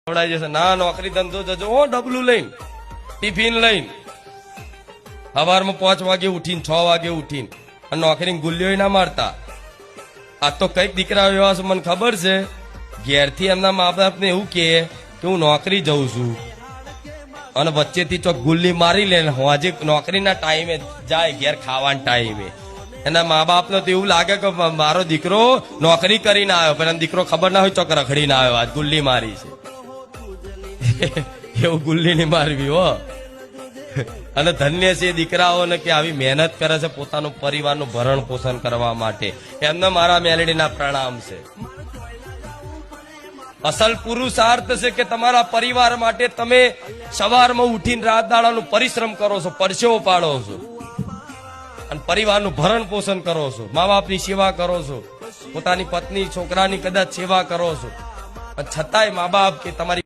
ખવડાવી જશે ના નોકરી ધંધો જજો હો ડબલું લઈને ટિફિન લઈને સવારમાં 5 વાગે ઉઠીને 6 વાગે ઉઠીને અને નોકરી ગુલ્લીઓ ના મારતા આ તો કઈક દીકરાઓ એવા છે મને ખબર છે ઘેરથી એમના મા બાપ ને એવું કે હું નોકરી જઉં છું અને વચ્ચેથી ચોક ગુલ્લી મારી લે આજે નોકરીના ટાઈમે જાય ઘેર ખાવાના ટાઈમે એના મા બાપ ને તો એવું લાગે કે મારો દીકરો નોકરી કરીને આવ્યો પણ દીકરો ખબર ના હોય ચોક રખડીને આવ્યો આજ ગુલ્લી મારી છે એવું ગુલ્લી ની મારવી હો અને ધન્ય છે દીકરાઓને કે આવી મહેનત કરે છે પોતાનું પરિવારનું ભરણ પોષણ કરવા માટે એમને મારા મેલડીના પ્રણામ છે અસલ પુરુષાર્થ છે કે તમારા પરિવાર માટે તમે સવારમાં ઉઠીને રાત દાડાનું પરિશ્રમ કરો છો પરસેવો પાડો છો અને પરિવારનું ભરણ પોષણ કરો છો મા બાપની સેવા કરો છો પોતાની પત્ની છોકરાની કદાચ સેવા કરો છો છતાંય મા બાપ કે તમારી